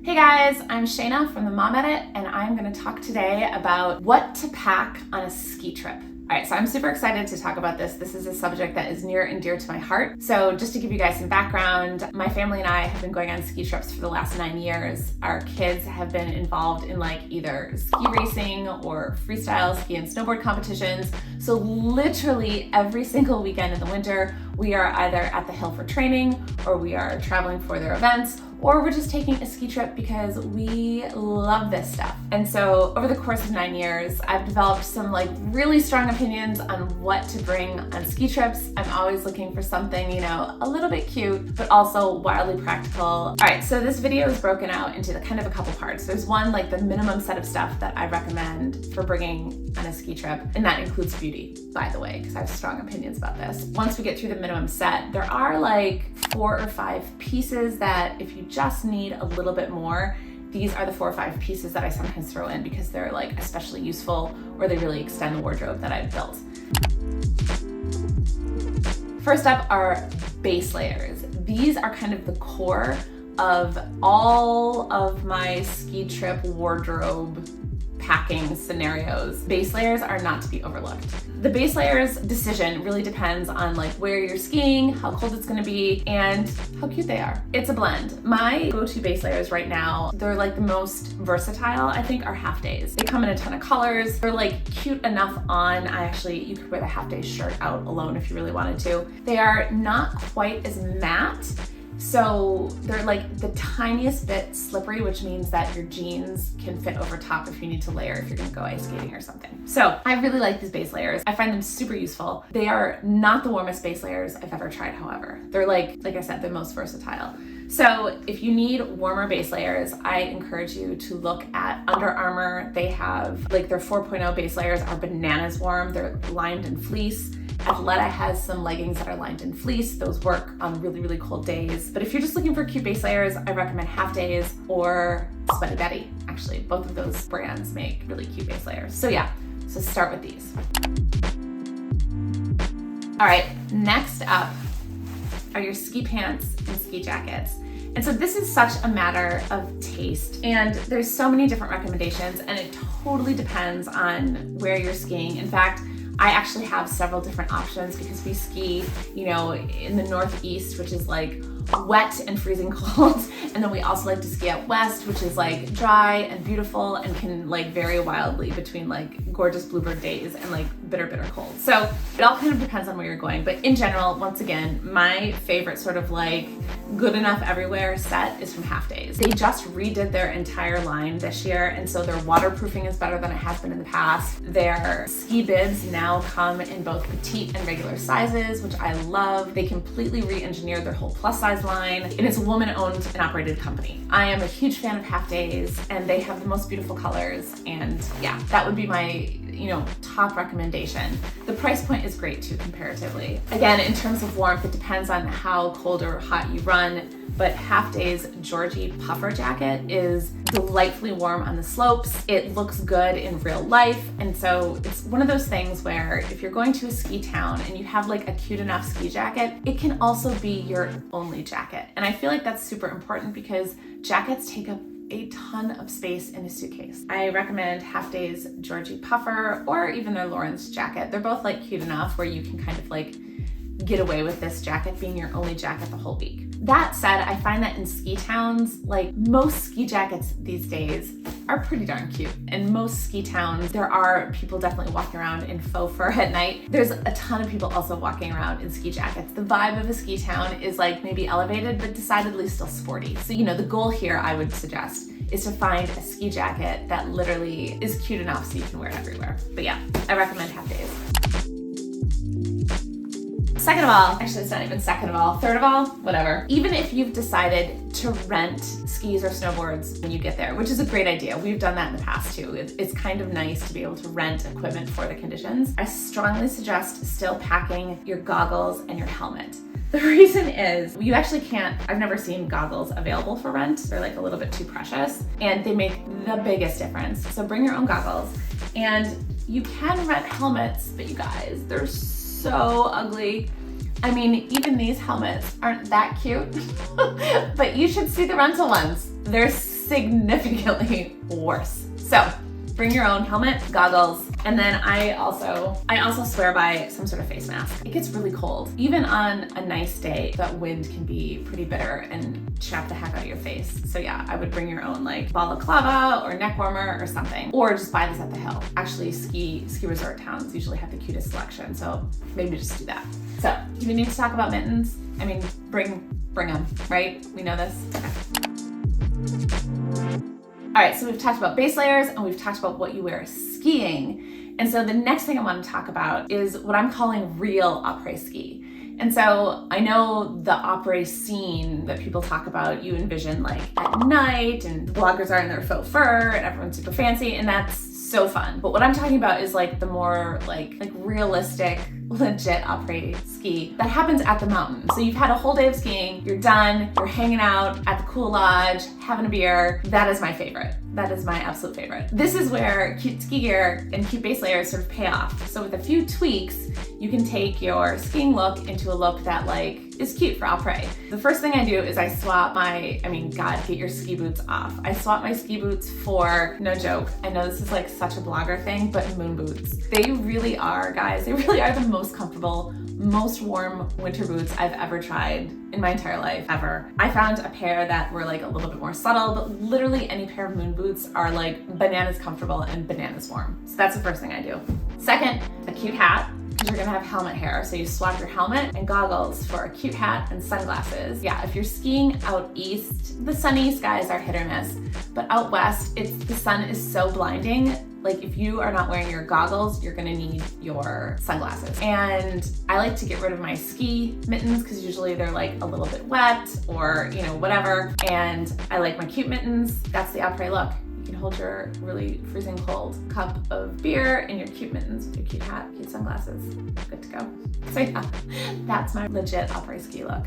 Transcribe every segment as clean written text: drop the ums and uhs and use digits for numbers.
Hey guys, I'm Shayna from the Mom Edit, and I'm going to talk today about what to pack on a ski trip. All right, so I'm super excited to talk about this. This is a subject that is near and dear to my heart. So just to give you guys some background, my family and I have been going on ski trips for the last 9 years. Our kids have been involved in either ski racing or freestyle ski and snowboard competitions. So literally every single weekend in the winter, we are either at the hill for training, or we are traveling for their events, or we're just taking a ski trip because we love this stuff. And so over the course of 9 years, I've developed some really strong opinions on what to bring on ski trips. I'm always looking for something, a little bit cute, but also wildly practical. All right, so this video is broken out into kind of a couple parts. There's one, the minimum set of stuff that I recommend for bringing on a ski trip, and that includes beauty, by the way, because I have strong opinions about this. Once we get through the minimum set, there are 4 or 5 pieces that if you just need a little bit more, these are the 4 or 5 pieces that I sometimes throw in because they're especially useful, or they really extend the wardrobe that I've built. First up are base layers. These are kind of the core of all of my ski trip wardrobe packing scenarios. Base layers are not to be overlooked. The base layers decision really depends on where you're skiing, how cold it's gonna be, and how cute they are. It's a blend. My go-to base layers right now, they're the most versatile, I think, are half days. They come in a ton of colors. They're cute enough on. You could wear the half day shirt out alone if you really wanted to. They are not quite as matte, so they're the tiniest bit slippery, which means that your jeans can fit over top if you need to layer, if you're gonna go ice skating or something. So I really like these base layers. I find them super useful. They are not the warmest base layers I've ever tried, however. They're like I said, the most versatile. So if you need warmer base layers, I encourage you to look at Under Armour. They have their 4.0 base layers are bananas warm. They're lined in fleece. Athleta has some leggings that are lined in fleece. Those work on really, really cold days. But if you're just looking for cute base layers, I recommend Half Days or Sweaty Betty. Actually, both of those brands make really cute base layers. So yeah, so start with these. All right, next up are your ski pants and ski jackets. And so this is such a matter of taste, and there's so many different recommendations, and it totally depends on where you're skiing. In fact, I actually have several different options because we ski, in the Northeast, which is wet and freezing cold. And then we also like to ski out west, which is dry and beautiful and can vary wildly between gorgeous bluebird days and bitter cold. So it all kind of depends on where you're going. But in general, once again, my favorite sort of good enough everywhere set is from Half Days. They just redid their entire line this year, and so their waterproofing is better than it has been in the past. Their ski bibs now come in both petite and regular sizes, which I love. They completely re-engineered their whole plus size line, and it's a woman-owned and operated company. I am a huge fan of Half Days, and they have the most beautiful colors, and yeah, that would be my top recommendation. The price point is great too, comparatively. Again, in terms of warmth, it depends on how cold or hot you run, but Half Day's Georgie puffer jacket is delightfully warm on the slopes. It looks good in real life, and so it's one of those things where if you're going to a ski town and you have a cute enough ski jacket, it can also be your only jacket. And I feel that's super important because jackets take up a ton of space in a suitcase. I recommend Half Day's Georgie puffer or even their Lawrence jacket. They're both cute enough where you can kind of get away with this jacket being your only jacket the whole week. That said, I find that in ski towns, most ski jackets these days are pretty darn cute. In most ski towns, there are people definitely walking around in faux fur at night. There's a ton of people also walking around in ski jackets. The vibe of a ski town is maybe elevated, but decidedly still sporty. So, the goal here, I would suggest, is to find a ski jacket that literally is cute enough so you can wear it everywhere. But yeah, I recommend Half Days. Second of all, actually it's not even second of all, third of all, whatever. Even if you've decided to rent skis or snowboards when you get there, which is a great idea. We've done that in the past too. It's kind of nice to be able to rent equipment for the conditions. I strongly suggest still packing your goggles and your helmet. The reason is you actually can't, I've never seen goggles available for rent. They're a little bit too precious and they make the biggest difference. So bring your own goggles, and you can rent helmets, but you guys, they're so ugly. I mean, even these helmets aren't that cute, but you should see the rental ones. They're significantly worse. So bring your own helmet, goggles, and then I also swear by some sort of face mask. It gets really cold. Even on a nice day, that wind can be pretty bitter and trap the heck out of your face. So yeah, I would bring your own like balaclava or neck warmer or something, or just buy this at the Hill. Actually, ski resort towns usually have the cutest selection, so maybe just do that. So do we need to talk about mittens? I mean, bring them, right? We know this. Okay. All right, so we've talked about base layers and we've talked about what you wear skiing. And so the next thing I want to talk about is what I'm calling real après-ski. And so I know the après scene that people talk about, you envision like at night and the bloggers are in their faux fur and everyone's super fancy, and that's so fun. But what I'm talking about is like the more like realistic, legit après-ski that happens at the mountain. So you've had a whole day of skiing, you're done, you're hanging out at the cool lodge, having a beer. That is my favorite. That is my absolute favorite. This is where cute ski gear and cute base layers sort of pay off. So with a few tweaks, you can take your skiing look into a look that like is cute for après. The first thing I do is I swap God, get your ski boots off. I swap my ski boots for, no joke, I know this is like such a blogger thing, but moon boots. They really are, guys, they really are the most comfortable, most warm winter boots I've ever tried in my entire life, ever. I found a pair that were like a little bit more subtle, but literally any pair of moon boots are like bananas comfortable and bananas warm. So that's the first thing I do. Second, a cute hat. You're gonna have helmet hair, so you swap your helmet and goggles for a cute hat and sunglasses. Yeah, if you're skiing out east, the sunny skies are hit or miss, but out west, the sun is so blinding. Like if you are not wearing your goggles, you're gonna need your sunglasses. And I like to get rid of my ski mittens because usually they're like a little bit wet or whatever. And I like my cute mittens. That's the après look. You can hold your really freezing cold cup of beer in your cute mittens with your cute hat, cute sunglasses. Good to go. So yeah, that's my legit après-ski look.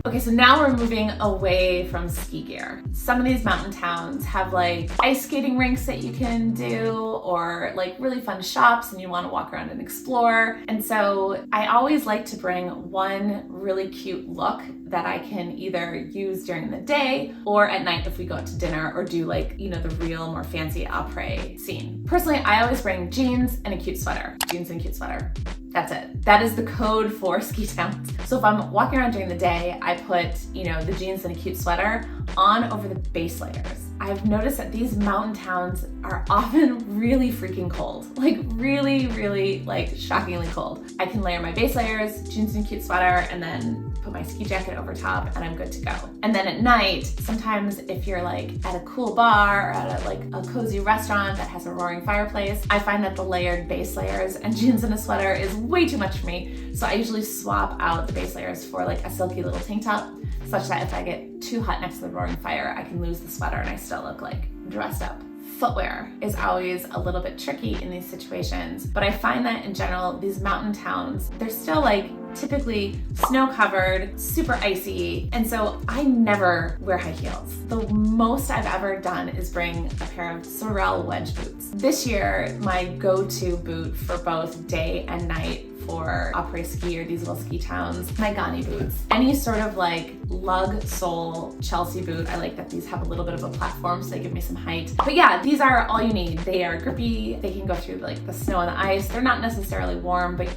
Okay, so now we're moving away from ski gear. Some of these mountain towns have like ice skating rinks that you can do, or like really fun shops and you want to walk around and explore. And so I always like to bring one really cute look that I can either use during the day or at night if we go out to dinner or do like, the real more fancy après scene. Personally, I always bring jeans and a cute sweater. Jeans and a cute sweater. That's it. That is the code for ski towns. So if I'm walking around during the day, I put, the jeans and a cute sweater on over the base layers. I've noticed that these mountain towns are often really freaking cold. Like really, really like shockingly cold. I can layer my base layers, jeans and cute sweater, and then put my ski jacket over top and I'm good to go. And then at night, sometimes if you're like at a cool bar or at a cozy restaurant that has a roaring fireplace, I find that the layered base layers and jeans and a sweater is way too much for me. So I usually swap out the base layers for like a silky little tank top, such that if I get too hot next to the roaring fire, I can lose the sweater and I still look like dressed up. Footwear is always a little bit tricky in these situations, but I find that in general, these mountain towns, they're still like typically snow covered, super icy, and so I never wear high heels. The most I've ever done is bring a pair of Sorel wedge boots. This year, my go-to boot for both day and night for après-ski or these little ski towns, my Ganni boots. Any sort of like Lug-Sole Chelsea boot. I like that these have a little bit of a platform so they give me some height. But yeah, these are all you need. They are grippy, they can go through like the snow and the ice. They're not necessarily warm, but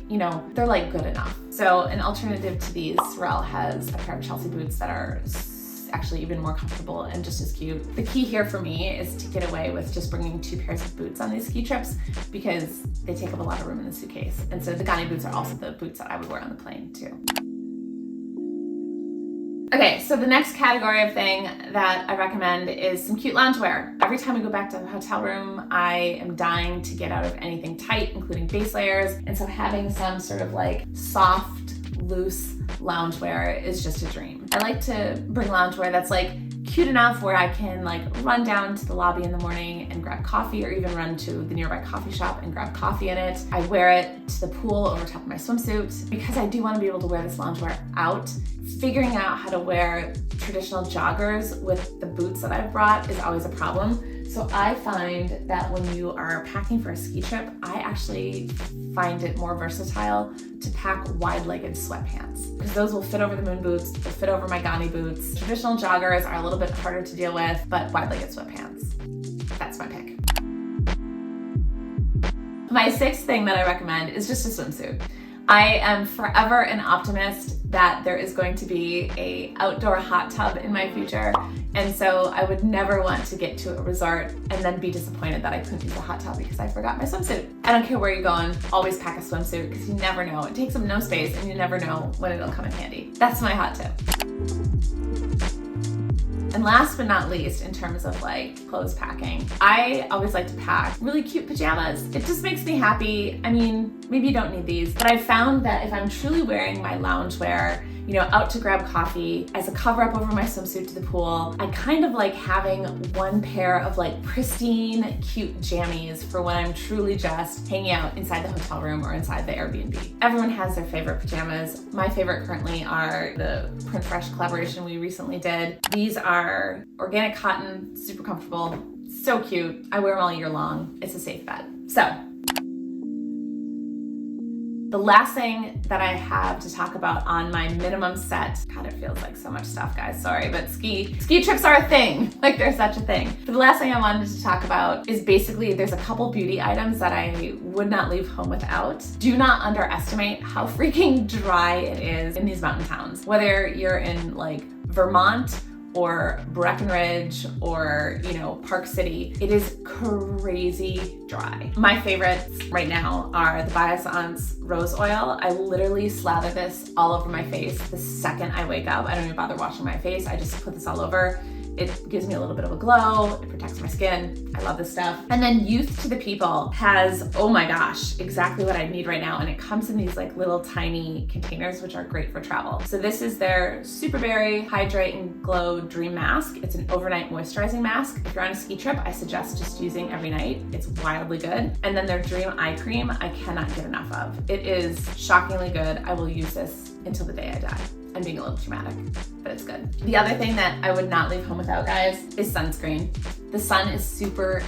they're like good enough. So an alternative to these, Sorel has a pair of Chelsea boots that are actually even more comfortable and just as cute. The key here for me is to get away with just bringing 2 pairs of boots on these ski trips because they take up a lot of room in the suitcase. And so the Ganni boots are also the boots that I would wear on the plane too. Okay, so the next category of thing that I recommend is some cute loungewear. Every time we go back to the hotel room, I am dying to get out of anything tight, including base layers. And so having some sort of like soft, loose loungewear is just a dream. I like to bring loungewear that's like cute enough where I can like run down to the lobby in the morning and grab coffee, or even run to the nearby coffee shop and grab coffee in it. I wear it to the pool over top of my swimsuit because I do want to be able to wear this loungewear out. Figuring out how to wear traditional joggers with the boots that I've brought is always a problem. So I find that when you are packing for a ski trip, I actually find it more versatile to pack wide-legged sweatpants because those will fit over the moon boots, they'll fit over my Beanie boots. Traditional joggers are a little bit harder to deal with, but wide-legged sweatpants, that's my pick. My sixth thing that I recommend is just a swimsuit. I am forever an optimist that there is going to be an outdoor hot tub in my future. And so I would never want to get to a resort and then be disappointed that I couldn't use a hot tub because I forgot my swimsuit. I don't care where you're going, always pack a swimsuit because you never know. It takes up no space and you never know when it'll come in handy. That's my hot tip. And last but not least, in terms of like clothes packing, I always like to pack really cute pajamas. It just makes me happy. I mean, maybe you don't need these, but I found that if I'm truly wearing my loungewear, you know, out to grab coffee as a cover up over my swimsuit to the pool, I kind of like having one pair of like pristine, cute jammies for when I'm truly just hanging out inside the hotel room or inside the Airbnb. Everyone has their favorite pajamas. My favorite currently are the Print Fresh collaboration we recently did. These are organic cotton, super comfortable, so cute. I wear them all year long. It's a safe bet. So, the last thing that I have to talk about on my minimum set, God, it feels like so much stuff, guys, sorry, but ski trips are a thing, like there's such a thing. But the last thing I wanted to talk about is basically there's a couple beauty items that I would not leave home without. Do not underestimate how freaking dry it is in these mountain towns. Whether you're in like Vermont or Breckenridge or, you know, Park City, it is crazy dry. My favorites right now are the Add-ons rose oil. I literally slather this all over my face the second I wake up. I don't even bother washing my face. I just put this all over. It gives me a little bit of a glow. It protects my skin. I love this stuff. And then Youth to the People has, oh my gosh, exactly what I need right now. And it comes in these like little tiny containers, which are great for travel. So this is their Superberry Hydrate and Glow Dream Mask. It's an overnight moisturizing mask. If you're on a ski trip, I suggest just using every night. It's wildly good. And then their Dream Eye Cream, I cannot get enough of. It is shockingly good. I will use this until the day I die. I'm being a little dramatic, but it's good. The other thing that I would not leave home without, guys, is sunscreen. The sun is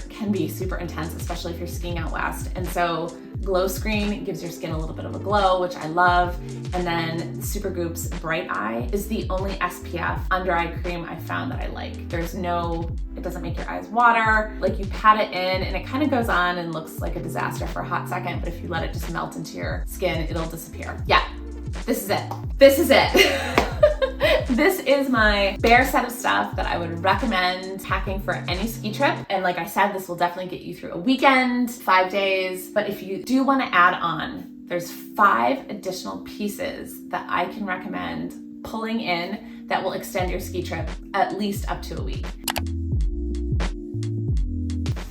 can be super intense, especially if you're skiing out west. And so Glow Screen gives your skin a little bit of a glow, which I love. And then Supergoop's Bright Eye is the only SPF under eye cream I found that I like. It doesn't make your eyes water. Like you pat it in and it kind of goes on and looks like a disaster for a hot second, but if you let it just melt into your skin, it'll disappear. Yeah. This is it. This is it. This is my bare set of stuff that I would recommend packing for any ski trip. And like I said, this will definitely get you through a weekend, 5 days. But if you do want to add on, there's 5 additional pieces that I can recommend pulling in that will extend your ski trip at least up to a week.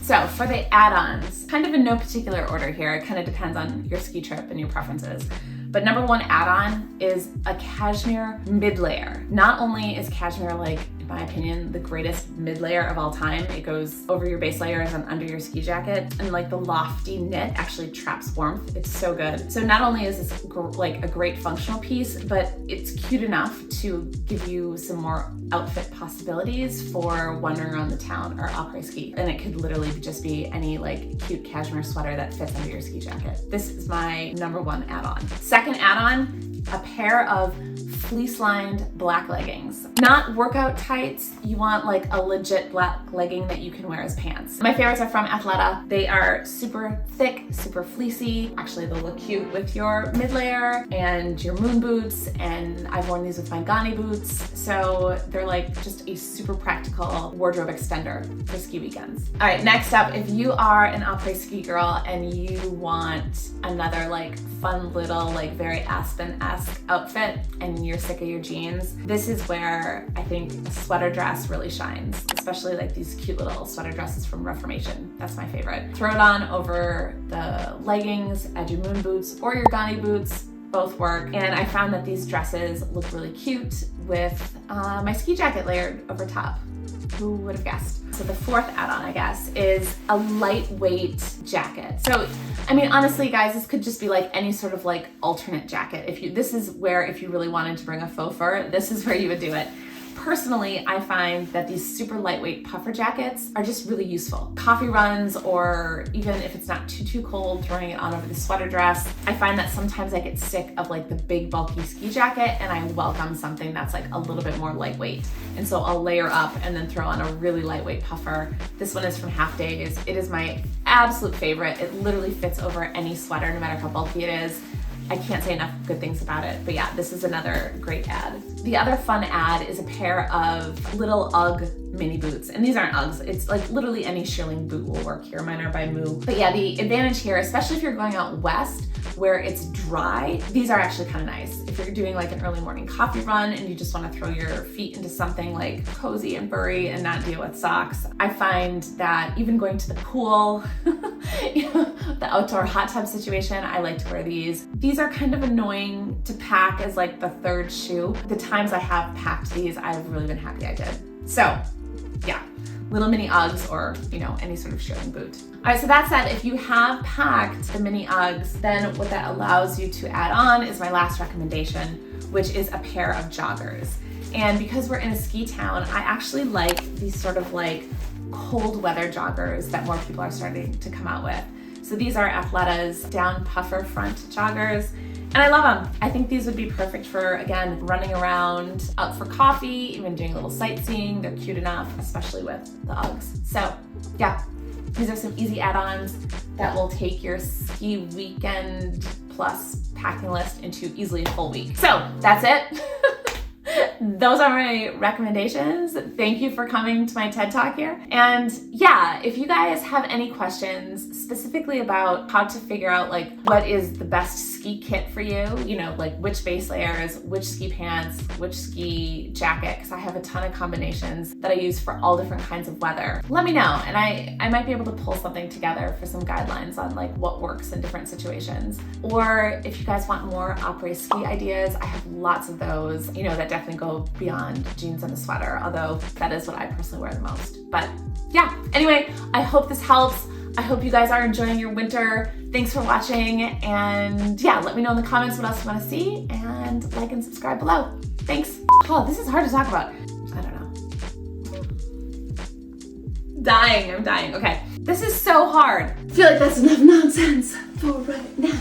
So for the add-ons, kind of in no particular order here, it kind of depends on your ski trip and your preferences. But number 1 add-on is a Cashmere mid-layer. Not only is Cashmere, like, in my opinion, the greatest mid-layer of all time, it goes over your base layers and under your ski jacket, and like the lofty knit actually traps warmth. It's so good. So not only is this like a great functional piece, but it's cute enough to give you some more outfit possibilities for wandering around the town or Aprés-Ski. And it could literally just be any like cute cashmere sweater that fits under your ski jacket. This is my number 1 add-on. Second add-on, a pair of fleece-lined black leggings. Not workout tights, you want like a legit black legging that you can wear as pants. My favorites are from Athleta. They are super thick, super fleecy. Actually, they'll look cute with your mid-layer and your moon boots, and I've worn these with my Beanie boots. So they're like just a super practical wardrobe extender for ski weekends. All right, next up, if you are an Aprés-Ski girl and you want another like fun little like very Aspen-esque outfit and you're sick of your jeans, this is where I think a sweater dress really shines, especially like these cute little sweater dresses from Reformation. That's my favorite. Throw it on over the leggings, add your moon boots or your Beanie boots, both work. And I found that these dresses look really cute with my ski jacket layered over top. Who would have guessed? So the 4th add-on, I guess, is a lightweight jacket. So, I mean, honestly, guys, this could just be like any sort of like alternate jacket. This is where if you really wanted to bring a faux fur, this is where you would do it. Personally, I find that these super lightweight puffer jackets are just really useful. Coffee runs, or even if it's not too cold, throwing it on over the sweater dress. I find that sometimes I get sick of like the big bulky ski jacket, and I welcome something that's like a little bit more lightweight. And so I'll layer up and then throw on a really lightweight puffer. This one is from Half Days. It is my absolute favorite. It literally fits over any sweater, no matter how bulky it is. I can't say enough good things about it, but yeah, this is another great ad. The other fun ad is a pair of little UGG mini boots, and these aren't Uggs. It's like literally any shearling boot will work here. Mine are by Moo. But yeah, the advantage here, especially if you're going out west where it's dry, these are actually kind of nice. If you're doing like an early morning coffee run and you just want to throw your feet into something like cozy and furry and not deal with socks, I find that even going to the pool, the outdoor hot tub situation, I like to wear these. These are kind of annoying to pack as like the third shoe. The times I have packed these, I've really been happy I did. So yeah, little mini Uggs, or any sort of shearling boot. All right, so that said, if you have packed the mini Uggs, then what that allows you to add on is my last recommendation, which is a pair of joggers. And because we're in a ski town, I actually like these sort of like cold weather joggers that more people are starting to come out with. So these are Athleta's down puffer front joggers, and I love them. I think these would be perfect for, again, running around, out for coffee, even doing a little sightseeing. They're cute enough, especially with the Uggs. So yeah, these are some easy add-ons that will take your ski weekend plus packing list into easily a full week. So that's it. Those are my recommendations. Thank you for coming to my TED Talk here. And yeah, if you guys have any questions specifically about how to figure out like what is the best ski kit for you, like which base layers, which ski pants, which ski jacket, because I have a ton of combinations that I use for all different kinds of weather, let me know. And I might be able to pull something together for some guidelines on like what works in different situations. Or if you guys want more Aprés-Ski ideas, I have lots of those, that definitely go beyond jeans and a sweater, although that is what I personally wear the most. But yeah, anyway, I hope this helps. I hope you guys are enjoying your winter. Thanks for watching, and yeah, let me know in the comments what else you want to see, and like and subscribe below. Thanks. Oh, this is hard to talk about. I don't know. I'm dying. Okay. This is so hard. I feel like that's enough nonsense for right now.